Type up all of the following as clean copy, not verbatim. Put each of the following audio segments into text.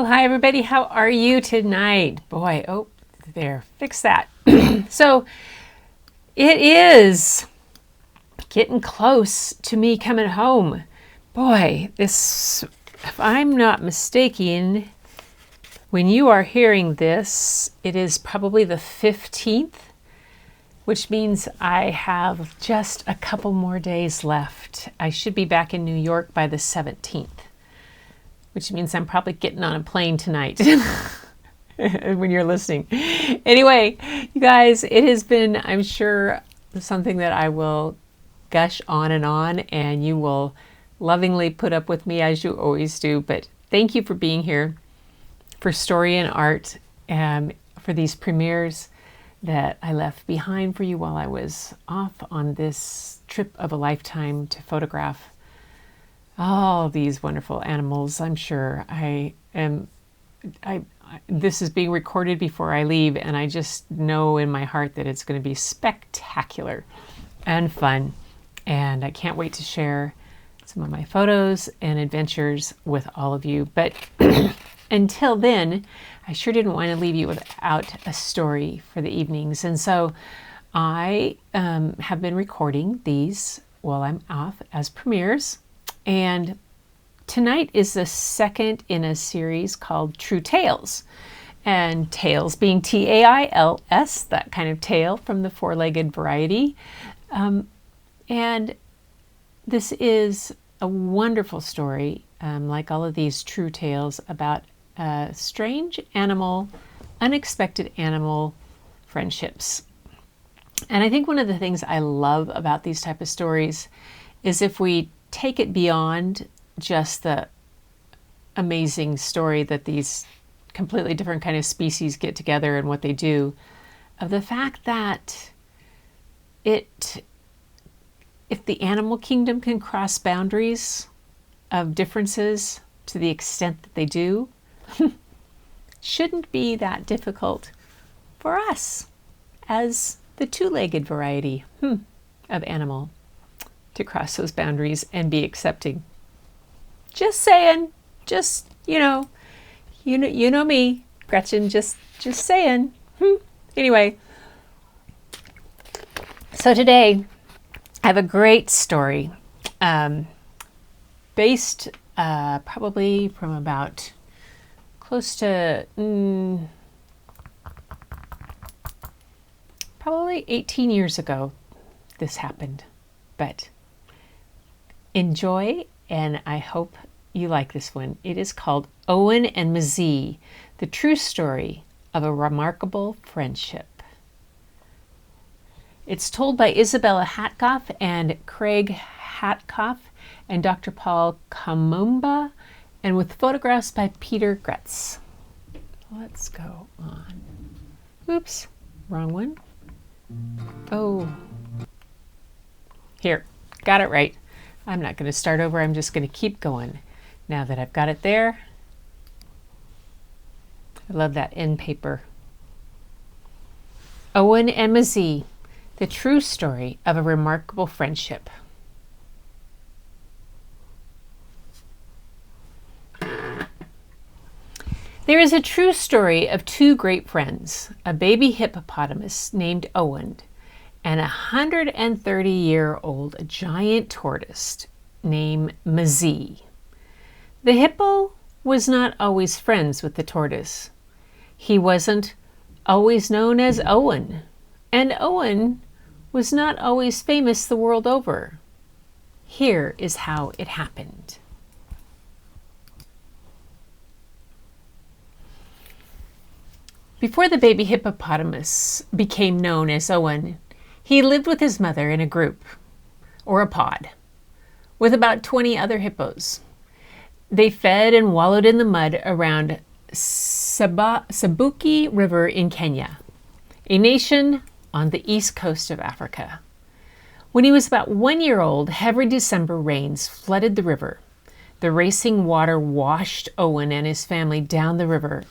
Hi everybody. How are you tonight? Boy, oh, there, fix that. So it is getting close to me coming home. Boy, this, if I'm not mistaken, when you are hearing this, it is probably the 15th, which means I have just a couple more days left. I should be back in New York by the 17th. Which means I'm probably getting on a plane tonight when you're listening. Anyway, you guys, it has been, I'm sure, something that I will gush on, and you will lovingly put up with me as you always do. But thank you for being here, for Story and Art, and for these premieres that I left behind for you while I was off on this trip of a lifetime to photograph all these wonderful animals. I'm sure this is being recorded before I leave, and I just know in my heart that it's going to be spectacular and fun. And I can't wait to share some of my photos and adventures with all of you. But until then, I sure didn't want to leave you without a story for the evenings. And so I have been recording these while I'm off as premieres. And tonight is the second in a series called True Tales. And tales being T-A-I-L-S, that kind of tail from the four-legged variety. And this is a wonderful story, like all of these true tales, about strange animal, unexpected animal friendships. And I think one of the things I love about these type of stories is if we take it beyond just the amazing story that these completely different kind of species get together and what they do, of the fact that if the animal kingdom can cross boundaries of differences to the extent that they do, shouldn't be that difficult for us as the two-legged variety of animal to cross those boundaries and be accepting. Just saying, just, you know me, Gretchen, just saying. Anyway, so today I have a great story based probably from about close to probably 18 years ago this happened. But enjoy, and I hope you like this one. It is called Owen and Mazee, the true story of a remarkable friendship. It's told by Isabella Hatkoff and Craig Hatkoff and Dr. Paul Kamumba, and with photographs by Peter Gretz. Let's go on. Oops, wrong one. Oh, here, got it right. I'm not going to start over. I'm just going to keep going. Now that I've got it there. I love that end paper. Owen and Mazee, the true story of a remarkable friendship. There is a true story of two great friends, a baby hippopotamus named Owen, and 130-year-old giant tortoise named Mazee. The hippo was not always friends with the tortoise. He wasn't always known as Owen, and Owen was not always famous the world over. Here is how it happened. Before the baby hippopotamus became known as Owen, he lived with his mother in a group, or a pod, with about 20 other hippos. They fed and wallowed in the mud around Sabuki River in Kenya, a nation on the east coast of Africa. When he was about 1 year old, heavy December rains flooded the river. The racing water washed Owen and his family down the river,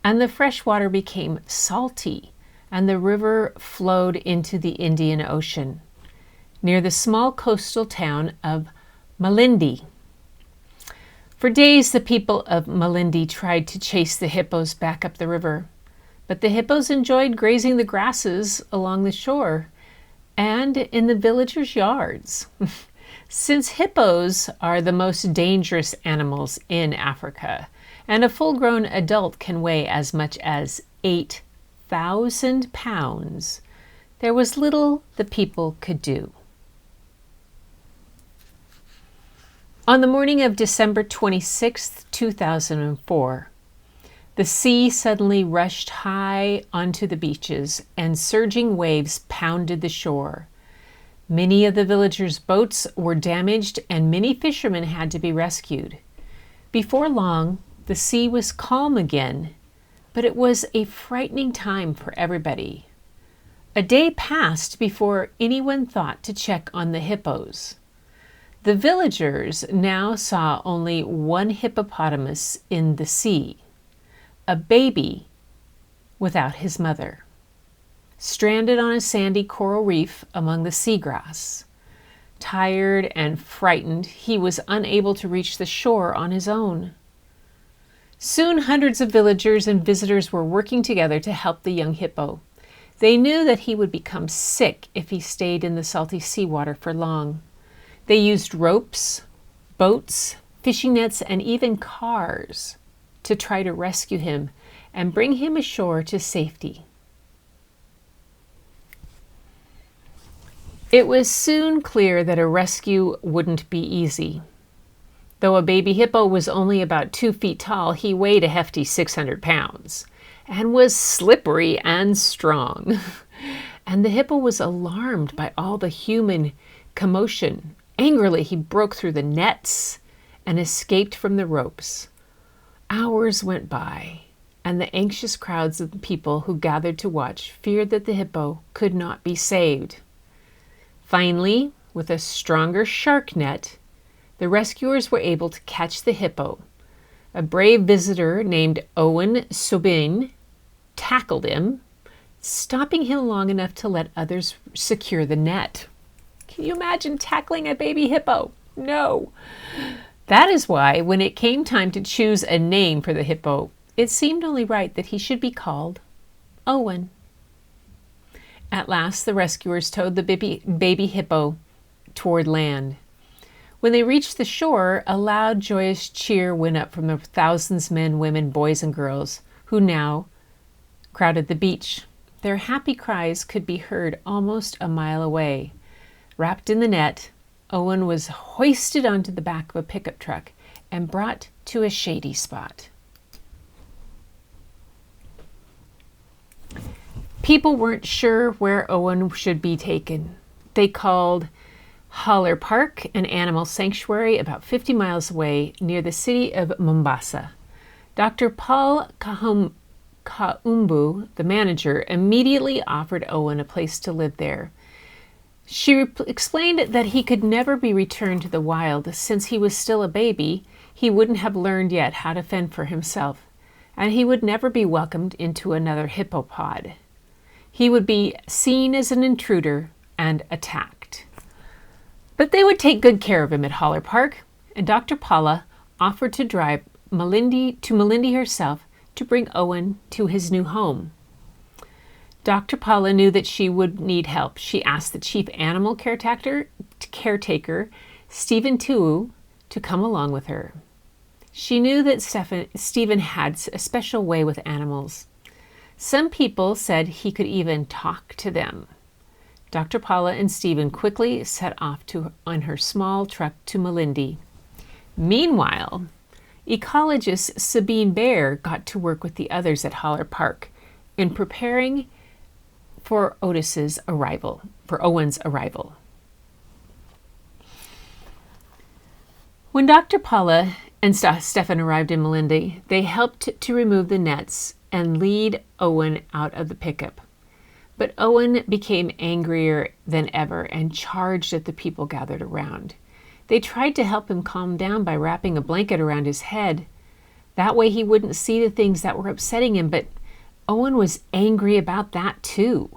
and the fresh water became salty, and the river flowed into the Indian Ocean, near the small coastal town of Malindi. For For days, the people of Malindi tried to chase the hippos back up the river, but the hippos enjoyed grazing the grasses along the shore and in the villagers' yards. Since hippos are the most dangerous animals in Africa, and a full-grown adult can weigh as much as 8,000 pounds, there was little the people could do. On the morning of December 26, 2004, the sea suddenly rushed high onto the beaches and surging waves pounded the shore. Many of the villagers' boats were damaged and many fishermen had to be rescued. Before long, the sea was calm again, but it was a frightening time for everybody. A day passed before anyone thought to check on the hippos. The villagers now saw only one hippopotamus in the sea, a baby without his mother, stranded on a sandy coral reef among the seagrass. Tired and frightened, he was unable to reach the shore on his own. Soon hundreds of villagers and visitors were working together to help the young hippo. They knew that he would become sick if he stayed in the salty seawater for long. They used ropes, boats, fishing nets, and even cars to try to rescue him and bring him ashore to safety. It was soon clear that a rescue wouldn't be easy. Though a baby hippo was only about 2 feet tall, he weighed a hefty 600 pounds and was slippery and strong. And the hippo was alarmed by all the human commotion. Angrily, he broke through the nets and escaped from the ropes. Hours went by, and the anxious crowds of the people who gathered to watch feared that the hippo could not be saved. Finally, with a stronger shark net, the rescuers were able to catch the hippo. A brave visitor named Owen Sobin tackled him, stopping him long enough to let others secure the net. Can you imagine tackling a baby hippo? No. That is why, when it came time to choose a name for the hippo, it seemed only right that he should be called Owen. At last, the rescuers towed the baby hippo toward land. When they reached the shore, a loud, joyous cheer went up from the thousands of men, women, boys, and girls who now crowded the beach. Their happy cries could be heard almost a mile away. Wrapped in the net, Owen was hoisted onto the back of a pickup truck and brought to a shady spot. People weren't sure where Owen should be taken. They called Haller Park, an animal sanctuary about 50 miles away near the city of Mombasa. Dr. Paul Kaumbu, the manager, immediately offered Owen a place to live there. She explained that he could never be returned to the wild. Since he was still a baby, he wouldn't have learned yet how to fend for himself, and he would never be welcomed into another hippopod. He would be seen as an intruder and attacked. But they would take good care of him at Haller Park, and Dr. Paula offered to drive Malindi herself to bring Owen to his new home. Dr. Paula knew that she would need help. She asked the chief animal caretaker, Stephen Tuu, to come along with her. She knew that Stephen had a special way with animals. Some people said he could even talk to them. Dr. Paula and Stephen quickly set off on her small truck to Malindi. Meanwhile, ecologist Sabine Baer got to work with the others at Haller Park in preparing for Owen's arrival. When Dr. Paula and Stefan arrived in Malindi, they helped to remove the nets and lead Owen out of the pickup. But Owen became angrier than ever and charged at the people gathered around. They tried to help him calm down by wrapping a blanket around his head. That way he wouldn't see the things that were upsetting him, but Owen was angry about that too.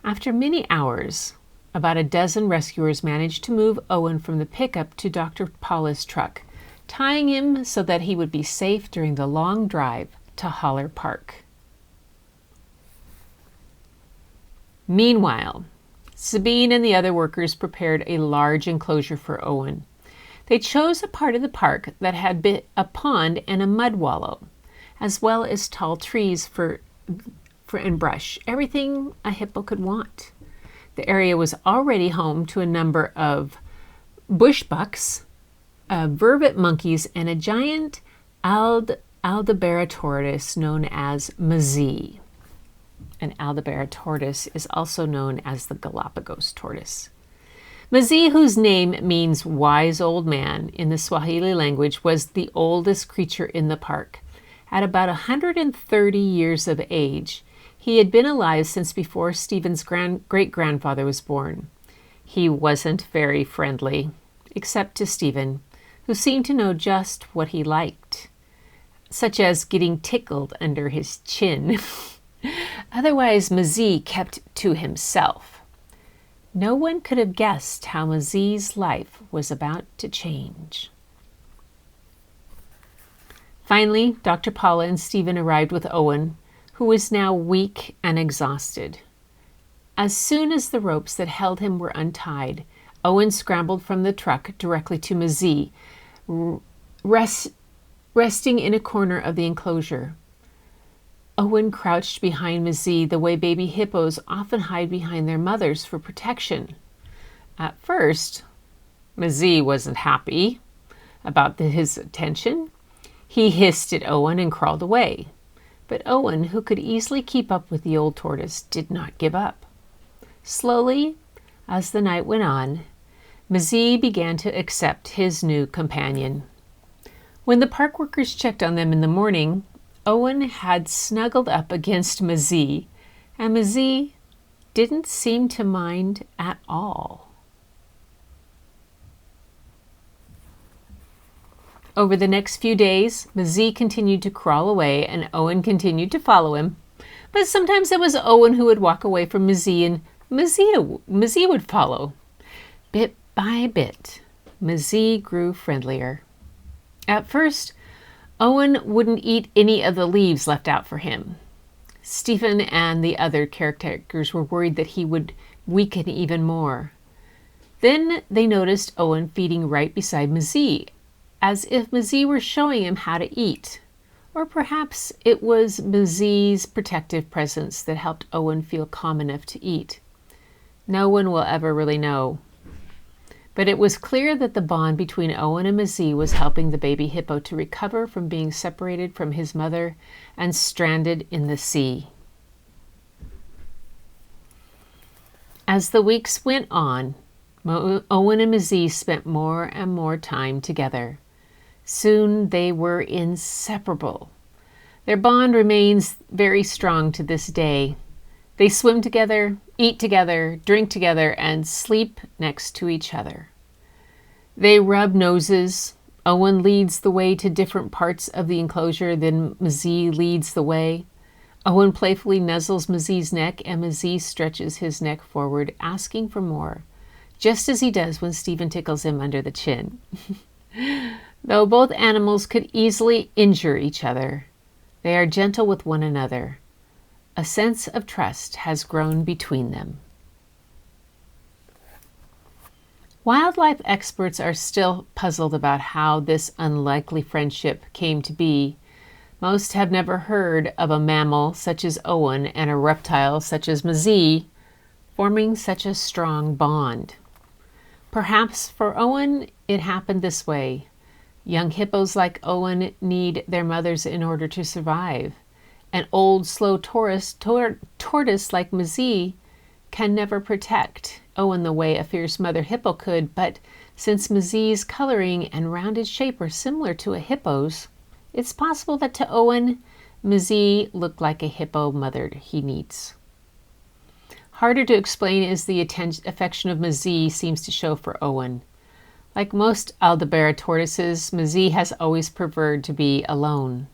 After many hours, about a dozen rescuers managed to move Owen from the pickup to Dr. Paula's truck. tying him so that he would be safe during the long drive to Holler Park. Meanwhile, Sabine and the other workers prepared a large enclosure for Owen. They chose a part of the park that had a pond and a mud wallow, as well as tall trees and brush, everything a hippo could want. The area was already home to a number of bush bucks, vervet monkeys, and a giant Aldebaran tortoise known as Mazee. An Aldebaran tortoise is also known as the Galapagos tortoise. Mazee, whose name means wise old man in the Swahili language, was the oldest creature in the park. At about 130 years of age, he had been alive since before Stephen's great-grandfather was born. He wasn't very friendly, except to Stephen, who seemed to know just what he liked, such as getting tickled under his chin. Otherwise, Mazee kept to himself. No one could have guessed how Mazee's life was about to change. Finally, Dr. Paula and Stephen arrived with Owen, who was now weak and exhausted. As soon as the ropes that held him were untied, Owen scrambled from the truck directly to Mazee, resting in a corner of the enclosure. Owen crouched behind Mazee the way baby hippos often hide behind their mothers for protection. At first, Mazee wasn't happy about his attention. He hissed at Owen and crawled away. But Owen, who could easily keep up with the old tortoise, did not give up. Slowly, as the night went on, Mazee began to accept his new companion. When the park workers checked on them in the morning, Owen had snuggled up against Mazee, and Mazee didn't seem to mind at all. Over the next few days, Mazee continued to crawl away and Owen continued to follow him. But sometimes it was Owen who would walk away from Mazee and Mazee would follow. Bit by bit, Mazee grew friendlier. At first, Owen wouldn't eat any of the leaves left out for him. Stephen and the other caretakers were worried that he would weaken even more. Then they noticed Owen feeding right beside Mazee, as if Mazee were showing him how to eat. Or perhaps it was Mazee's protective presence that helped Owen feel calm enough to eat. No one will ever really know. But it was clear that the bond between Owen and Mazee was helping the baby hippo to recover from being separated from his mother and stranded in the sea. As the weeks went on, Owen and Mazee spent more and more time together. Soon they were inseparable. Their bond remains very strong to this day. They swim together, eat together, drink together, and sleep next to each other. They rub noses. Owen leads the way to different parts of the enclosure, then Mazee leads the way. Owen playfully nuzzles Mazee's neck, and Mazee stretches his neck forward, asking for more, just as he does when Stephen tickles him under the chin. Though both animals could easily injure each other, they are gentle with one another. A sense of trust has grown between them. Wildlife experts are still puzzled about how this unlikely friendship came to be. Most have never heard of a mammal such as Owen and a reptile such as Mazee forming such a strong bond. Perhaps for Owen, it happened this way. Young hippos like Owen need their mothers in order to survive. An old, slow tortoise like Mazee can never protect Owen the way a fierce mother hippo could, but since Mazee's coloring and rounded shape are similar to a hippo's, it's possible that to Owen, Mazee looked like a hippo mother he needs. Harder to explain is the affection of Mazee seems to show for Owen. Like most Aldebaran tortoises, Mazee has always preferred to be alone.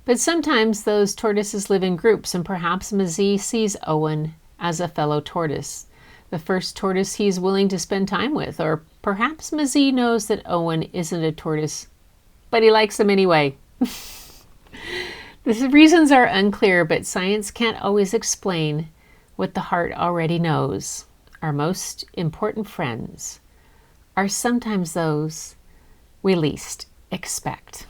But sometimes those tortoises live in groups, and perhaps Mazee sees Owen as a fellow tortoise, the first tortoise he is willing to spend time with, or perhaps Mazee knows that Owen isn't a tortoise but he likes them anyway. The reasons are unclear, but science can't always explain what the heart already knows. Our most important friends are sometimes those we least expect.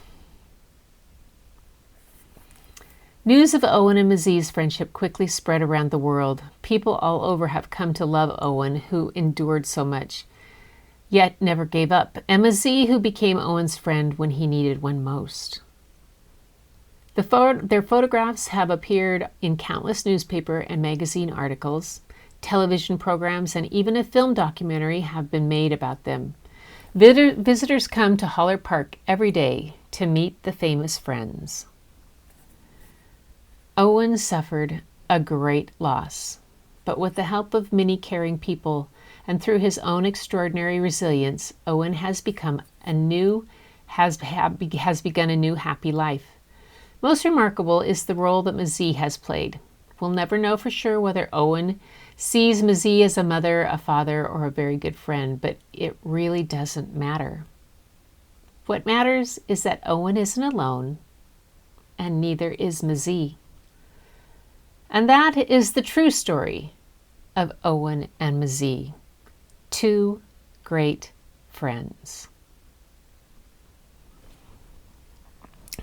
News of Owen and Mazee's friendship quickly spread around the world. People all over have come to love Owen, who endured so much, yet never gave up, and Mazee, who became Owen's friend when he needed one most. Their photographs have appeared in countless newspaper and magazine articles. Television programs and even a film documentary have been made about them. Visitors come to Holler Park every day to meet the famous friends. Owen suffered a great loss, but with the help of many caring people and through his own extraordinary resilience, Owen has begun a new happy life. Most remarkable is the role that Mazee has played. We'll never know for sure whether Owen sees Mazee as a mother, a father, or a very good friend, but it really doesn't matter. What matters is that Owen isn't alone, and neither is Mazee. And that is the true story of Owen and Mazee, two great friends.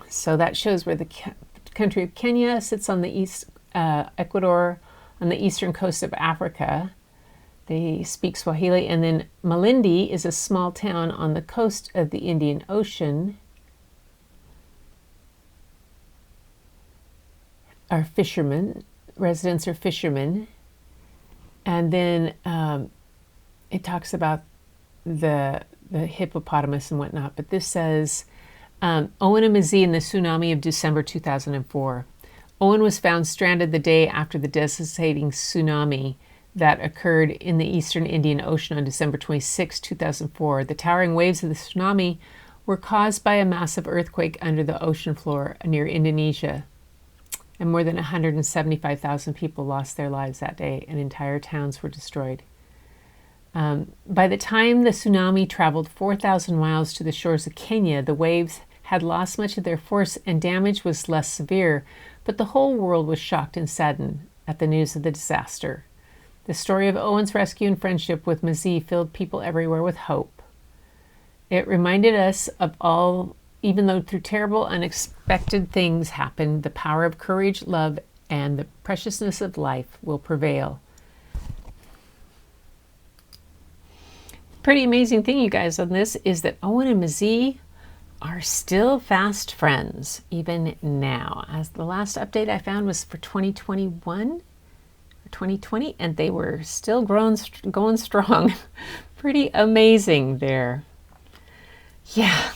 So that shows where the country of Kenya sits on the east, Ecuador on the eastern coast of Africa. They speak Swahili. And then Malindi is a small town on the coast of the Indian Ocean. Are fishermen. Residents are fishermen. And then it talks about the hippopotamus and whatnot. But this says, Owen and Mazee in the tsunami of December 2004. Owen was found stranded the day after the devastating tsunami that occurred in the eastern Indian Ocean on December 26, 2004. The towering waves of the tsunami were caused by a massive earthquake under the ocean floor near Indonesia. And more than 175,000 people lost their lives that day, and entire towns were destroyed. By the time the tsunami traveled 4,000 miles to the shores of Kenya, the waves had lost much of their force and damage was less severe, but the whole world was shocked and saddened at the news of the disaster. The story of Owen's rescue and friendship with Mazee filled people everywhere with hope. It reminded us of all, even though through terrible, unexpected things happened, the power of courage, love, and the preciousness of life will prevail. Pretty amazing thing, you guys, on this is that Owen and Mazee are still fast friends, even now. As the last update I found was for 2021 or 2020, and they were still going strong. Pretty amazing there. Yeah,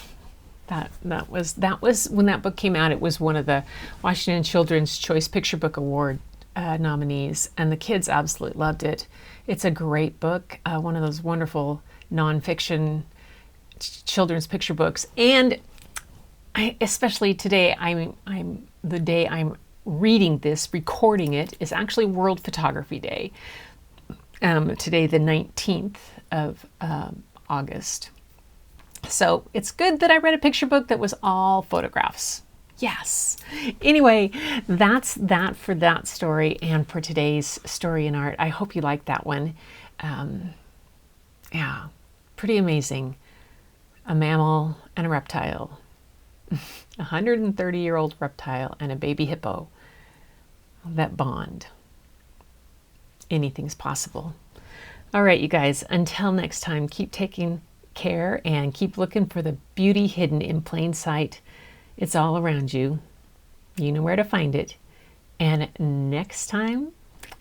that was when that book came out. It was one of the Washington Children's Choice Picture Book Award nominees, and the kids absolutely loved it. It's a great book, one of those wonderful nonfiction children's picture books. And especially today, I'm the day I'm reading this, recording it, is actually World Photography Day. Today, the 19th of August. So it's good that I read a picture book that was all photographs. Yes. Anyway, that's that for that story and for today's story in art. I hope you liked that one. Yeah, pretty amazing. A mammal and a reptile. A 130-year-old reptile and a baby hippo that bond. Anything's possible. All right, you guys, until next time, keep taking care and keep looking for the beauty hidden in plain sight. It's all around you. You know where to find it. And next time,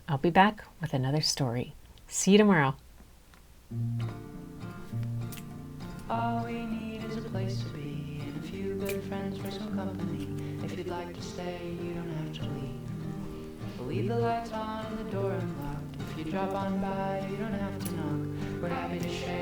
I'll be back with another story. See you tomorrow. All we need is a place to be and a few good friends for some company. If you'd like to stay, you don't have to leave. We'll leave the lights on and the door unlocked. If you drop on by, you don't have to knock. We're happy to share